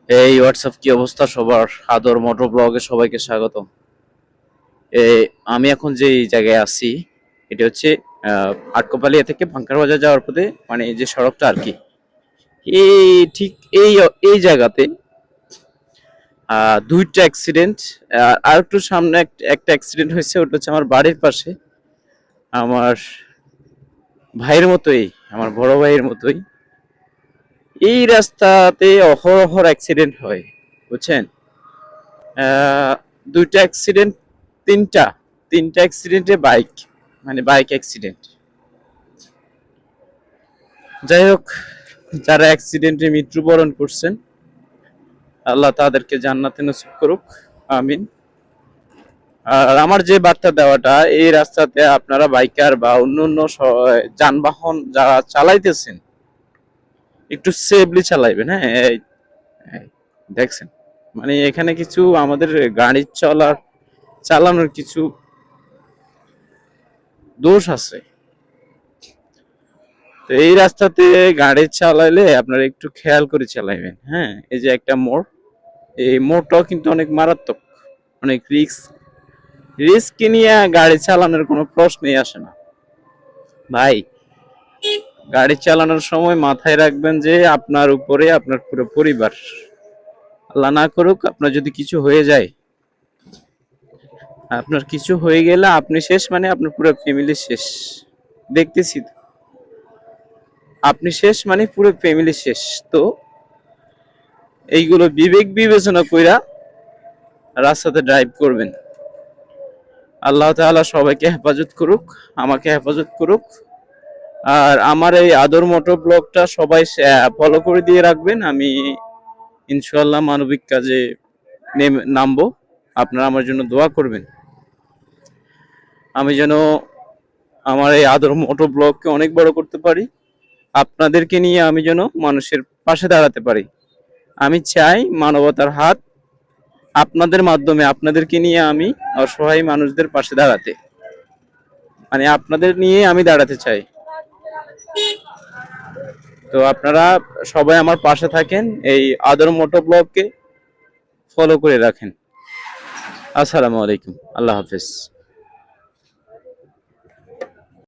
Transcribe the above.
এই হোয়াটসঅ্যাপ কি অবস্থা সবার? আদর মোটর ব্লগে সবাইকে স্বাগত। এই আমি এখন যে জায়গায় আছি এটা হচ্ছে আটকোপালিয়া থেকে বাঙ্কার বাজার যাওয়ার পথে, মানে এই যে সড়কটা আর কি। এই ঠিক এই এই জায়গাতে দুইটা অ্যাক্সিডেন্ট, আর একটু সামনে একটা অ্যাক্সিডেন্ট হয়েছে, ওটা হচ্ছে আমার বাড়ির পাশে। আমার ভাইয়ের মতোই, আমার বড় ভাইয়ের মতোই এই রাস্তাতে অহরহ অ্যাক্সিডেন্ট হয়, বুঝছেন? আহ, দুইটা অ্যাক্সিডেন্ট, তিনটা তিনটা অ্যাক্সিডেন্টে বাইক, মানে বাইক অ্যাক্সিডেন্ট। যাই হোক, যারা অ্যাক্সিডেন্টে মৃত্যুবরণ করছেন আল্লাহ তাদেরকে জান্নাতে নসিব করুক, আমিন। আর আমার যে বার্তা দেওয়াটা, এই রাস্তাতে আপনারা বাইকার বা অন্যান্য যানবাহন যারা চালাইতেছেন একটু সেফলি চালাইবেন। হ্যাঁ, এই দেখছেন, মানে এখানে কিছু আমাদের গাড়ি চালানোর কিছু দোষ আছে। তো এই রাস্তাতে গাড়ি চালাইলে আপনারা একটু খেয়াল করে চালাইবেন। হ্যাঁ, এই যে একটা মোড়, এই মোড়টাও কিন্তু অনেক মারাত্মক, অনেক রিস্ক নিয়ে গাড়ি চালানোর কোনো প্রশ্নই আসে না ভাই। গাড়ি চালানোর সময় মাথায় রাখবেন যে আপনার উপরে আপনার পুরো পরিবার, আল্লাহ না করুক আপনার যদি কিছু হয়ে যায়, আপনার কিছু হয়ে গেলে আপনি শেষ, মানে আপনার পুরো ফ্যামিলি শেষ। দেখতেছি তো, আপনি শেষ মানে পুরো ফ্যামিলি শেষ। তো এইগুলো বিবেক বিবেচনা কইরা রাস্তাতে ড্রাইভ করবেন। আল্লাহ তাআলা সবাইকে হেফাজত করুক, আমাকে হেফাজত করুক। আর আমার এই আদর মোটর ব্লগটা সবাই ফলো করে দিয়ে রাখবেন। আমি ইনশাআল্লাহ মানবিক কাজে নামবো। আপনারা আমার জন্য দোয়া করবেন, আমি যেন আমার এই আদর মোটর ব্লগকে অনেক বড় করতে পারি। আপনাদেরকে নিয়ে আমি যেন মানুষের পাশে দাঁড়াতে পারি। আমি চাই মানবতার হাত আপনাদের মাধ্যমে, আপনাদেরকে নিয়ে আমি অসহায় মানুষদের পাশে দাঁড়াতে, মানে আপনাদের নিয়ে আমি দাঁড়াতে চাই। তো আপনারা সবাই আমার পাশে থাকেন, এই আদর মোটো ব্লগকে ফলো করে রাখেন। আসসালামু আলাইকুম, আল্লাহ হাফেজ।